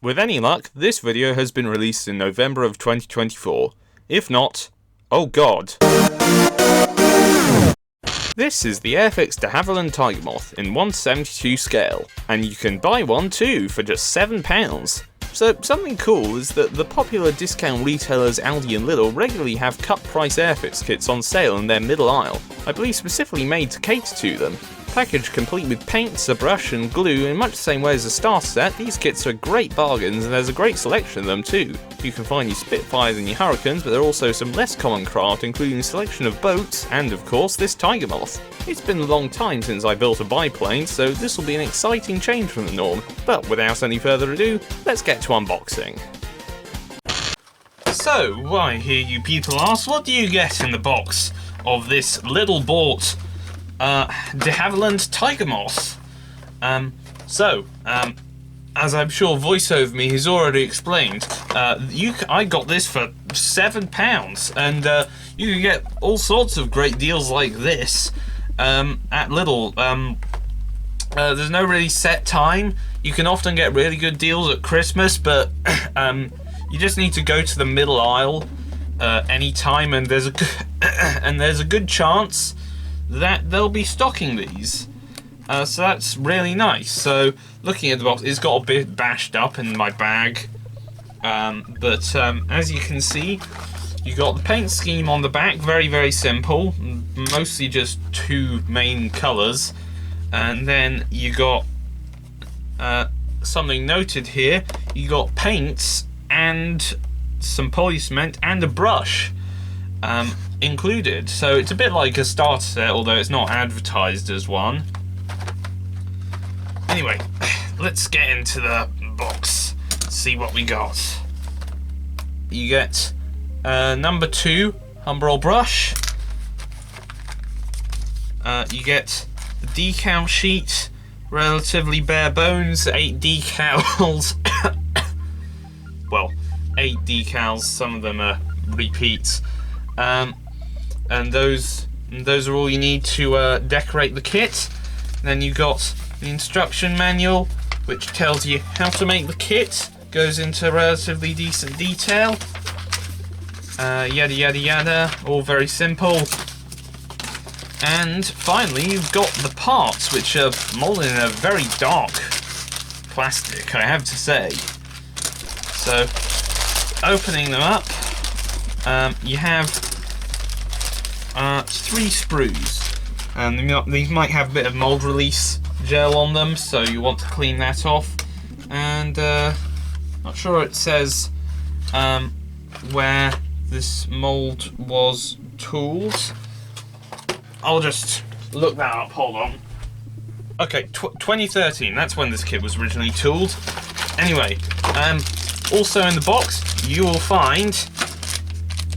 With any luck, this video has been released in November of 2024. If not, oh god. This is the airfix de Havilland Tiger Moth in 1/72 scale, and you can buy one too for just £7. So something cool is that the popular discount retailers Aldi and Lidl regularly have cut price airfix kits on sale in their middle aisle, I believe specifically made to cater to them. Packaged complete with paints, a brush and glue in much the same way as a starter set, these kits are great bargains and there's a great selection of them too. You can find your Spitfires and your Hurricanes, but there are also some less common craft including a selection of boats and of course this Tiger Moth. It's been a long time since I built a biplane, so this will be an exciting change from the norm, but without any further ado, let's get to unboxing. So, why, here you people ask, what do you get in the box of this little bought de Havilland Tiger Moth? As I'm sure voiceover me has already explained, I got this for £7, and you can get all sorts of great deals like this at Lidl. There's no really set time. You can often get really good deals at Christmas, but you just need to go to the middle aisle anytime, and there's a good chance that they'll be stocking these. So that's really nice. So looking at the box, it's got a bit bashed up in my bag, but as you can see, you got the paint scheme on the back, very simple, mostly just two main colours, and then you got something noted here. You got paints and some poly cement and a brush included, so it's a bit like a starter set, although it's not advertised as one. Anyway, let's get into the box, see what we got. You get number 2 Humbrol brush. You get the decal sheet, relatively bare bones, 8 decals. Well, 8 decals, some of them are repeats. And those are all you need to decorate the kit. Then you got the instruction manual, which tells you how to make the kit, goes into relatively decent detail, yada, all very simple. And finally you've got the parts, which are molded in a very dark plastic, I have to say. So opening them up, you have 3 sprues, and these might have a bit of mold release gel on them, so you want to clean that off. And not sure it says where this mold was tooled. I'll just look that up, hold on. Okay, 2013, that's when this kit was originally tooled. Anyway, also in the box you will find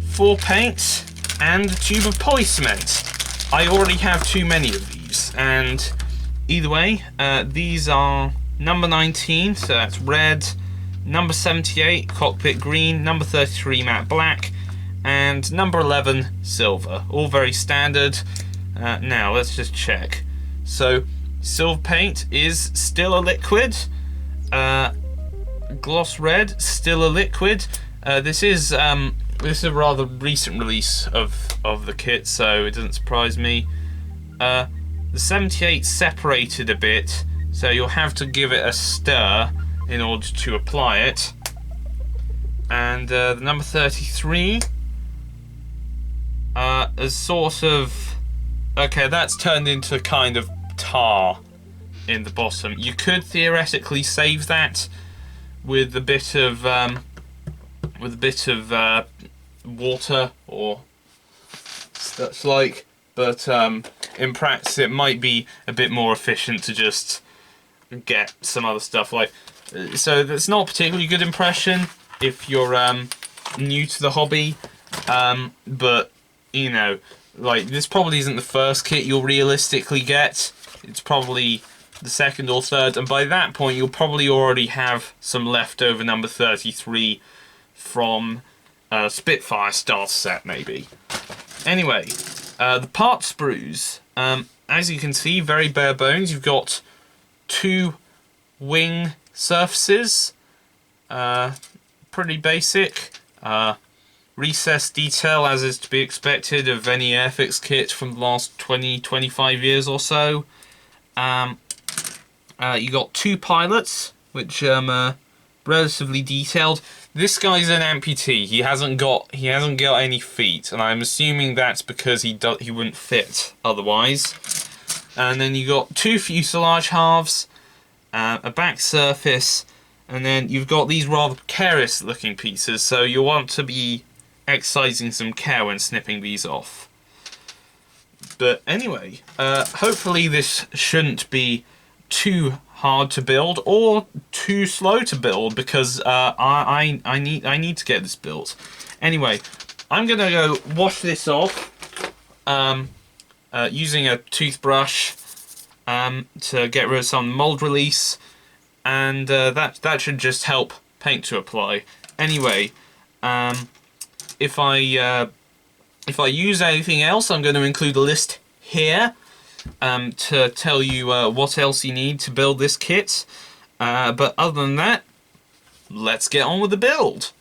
4 paints and a tube of poly cement. I already have too many of these, and either way, these are number 19, so that's red, number 78 cockpit green, number 33 matte black, and number 11 silver. All very standard. Now let's just check. So silver paint is still a liquid. Gloss red, still a liquid. This is a rather recent release of the kit, so it doesn't surprise me. The 78 separated a bit, so you'll have to give it a stir in order to apply it. And the number 33 is sort of... okay, that's turned into kind of tar in the bottom. You could theoretically save that with a bit of water or such like, but in practice it might be a bit more efficient to just get some other stuff like. So that's not a particularly good impression if you're new to the hobby, but you know, like, this probably isn't the first kit you'll realistically get. It's probably the second or third, and by that point you'll probably already have some leftover number 33 from Spitfire starter set maybe. Anyway, the part sprues, as you can see, very bare bones. You've got 2 wing surfaces, pretty basic. Recessed detail, as is to be expected of any airfix kit from the last 20-25 years or so. You got 2 pilots, which relatively detailed. This guy's an amputee. He hasn't got any feet, and I'm assuming that's because he wouldn't fit otherwise. And then you got 2 fuselage halves, a back surface, and then you've got these rather precarious looking pieces, so you'll want to be exercising some care when snipping these off. But anyway, hopefully this shouldn't be too hard to build or too slow to build, because I need to get this built. Anyway, I'm gonna go wash this off using a toothbrush to get rid of some mold release, and that should just help paint to apply. Anyway, if I use anything else, I'm going to include a list here to tell you what else you need to build this kit. But other than that, let's get on with the build.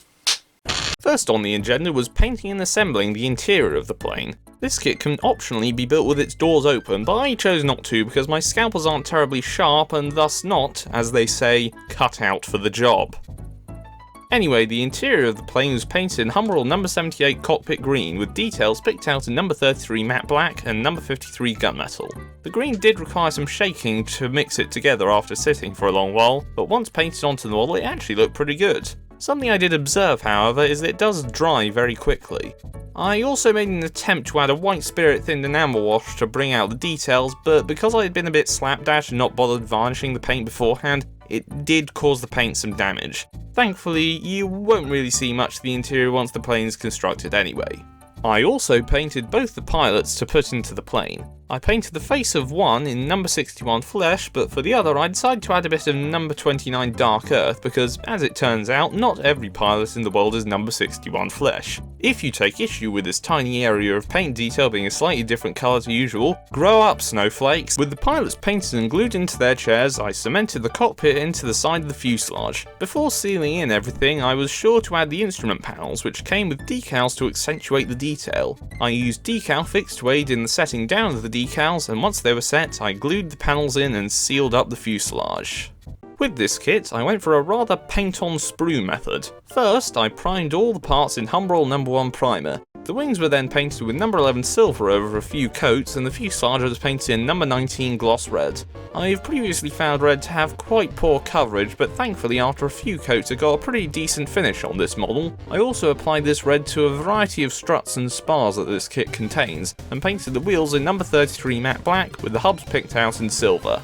First on the agenda was painting and assembling the interior of the plane. This kit can optionally be built with its doors open, but I chose not to because my scalpels aren't terribly sharp and thus not, as they say, cut out for the job. Anyway, the interior of the plane was painted in Humbrol number 78 cockpit green, with details picked out in number 33 matte black and number 53 gunmetal. The green did require some shaking to mix it together after sitting for a long while, but once painted onto the model it actually looked pretty good. Something I did observe, however, is that it does dry very quickly. I also made an attempt to add a white spirit thinned enamel wash to bring out the details, but because I had been a bit slapdash and not bothered varnishing the paint beforehand, it did cause the paint some damage. Thankfully, you won't really see much of the interior once the plane is constructed anyway. I also painted both the pilots to put into the plane. I painted the face of one in number 61 flesh, but for the other I decided to add a bit of number 29 dark earth because, as it turns out, not every pilot in the world is number 61 flesh. If you take issue with this tiny area of paint detail being a slightly different colour to usual, grow up, snowflakes! With the pilots painted and glued into their chairs, I cemented the cockpit into the side of the fuselage. Before sealing in everything, I was sure to add the instrument panels, which came with decals to accentuate the detail. I used decal fix to aid in the setting down of the decals, and once they were set, I glued the panels in and sealed up the fuselage. With this kit, I went for a rather paint-on-sprue method. First, I primed all the parts in Humbrol number 1 primer. The wings were then painted with number 11 silver over a few coats, and the fuselage was painted in number 19 gloss red. I've previously found red to have quite poor coverage, but thankfully after a few coats I got a pretty decent finish on this model. I also applied this red to a variety of struts and spars that this kit contains, and painted the wheels in number 33 matte black with the hubs picked out in silver.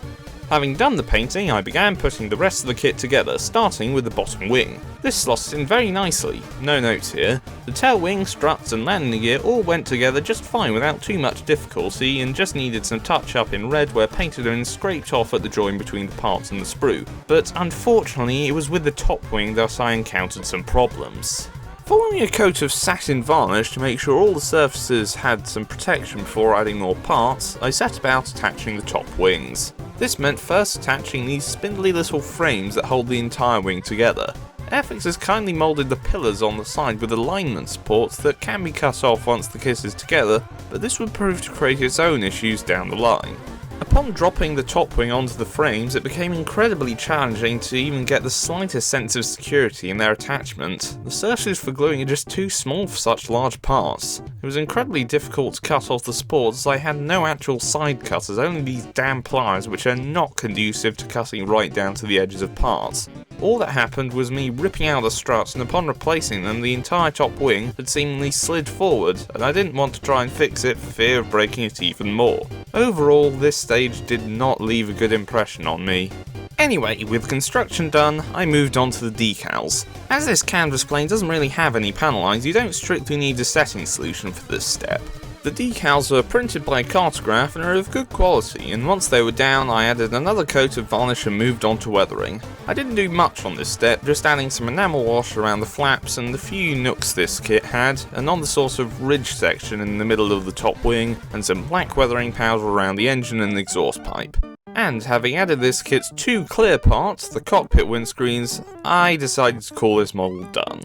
Having done the painting, I began putting the rest of the kit together, starting with the bottom wing. This slots in very nicely, no notes here. The tail wing, struts and landing gear all went together just fine without too much difficulty, and just needed some touch up in red where paint had been scraped off at the join between the parts and the sprue. But unfortunately it was with the top wing that I encountered some problems. Following a coat of satin varnish to make sure all the surfaces had some protection before adding more parts, I set about attaching the top wings. This meant first attaching these spindly little frames that hold the entire wing together. Airfix has kindly moulded the pillars on the side with alignment supports that can be cut off once the kit is together, but this would prove to create its own issues down the line. Upon dropping the top wing onto the frames, it became incredibly challenging to even get the slightest sense of security in their attachment. The surfaces for gluing are just too small for such large parts. It was incredibly difficult to cut off the supports as I had no actual side cutters, only these damn pliers which are not conducive to cutting right down to the edges of parts. All that happened was me ripping out the struts, and upon replacing them the entire top wing had seemingly slid forward, and I didn't want to try and fix it for fear of breaking it even more. Overall, this stage did not leave a good impression on me. Anyway, with construction done, I moved on to the decals. As this canvas plane doesn't really have any panel lines, you don't strictly need a setting solution for this step. The decals were printed by Cartograph and are of good quality, and once they were down I added another coat of varnish and moved on to weathering. I didn't do much on this step, just adding some enamel wash around the flaps and the few nooks this kit had, and on the sort of ridge section in the middle of the top wing, and some black weathering powder around the engine and exhaust pipe. And having added this kit's 2 clear parts, the cockpit windscreens, I decided to call this model done.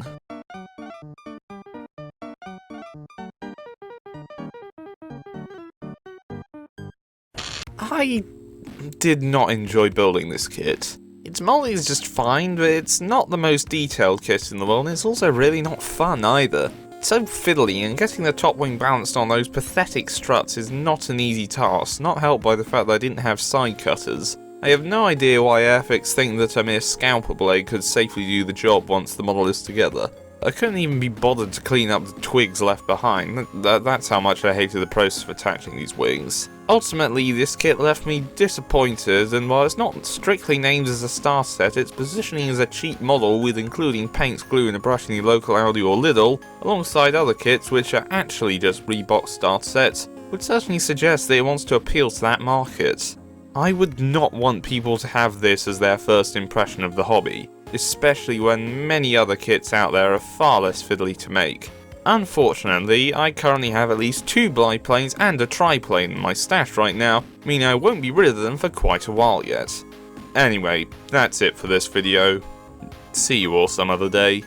I did not enjoy building this kit. Its modelling is just fine, but it's not the most detailed kit in the world, and it's also really not fun either. It's so fiddly, and getting the top wing balanced on those pathetic struts is not an easy task, not helped by the fact that I didn't have side cutters. I have no idea why airfix think that a mere scalper blade could safely do the job once the model is together. I couldn't even be bothered to clean up the twigs left behind. That's how much I hated the process of attaching these wings. Ultimately, this kit left me disappointed, and while it's not strictly named as a starter set, its positioning as a cheap model with including paints, glue and a brush in the local Aldi or Lidl, alongside other kits which are actually just Reebok starter sets, would certainly suggest that it wants to appeal to that market. I would not want people to have this as their first impression of the hobby, especially when many other kits out there are far less fiddly to make. Unfortunately, I currently have at least 2 biplanes and a triplane in my stash right now, meaning I won't be rid of them for quite a while yet. Anyway, that's it for this video. See you all some other day.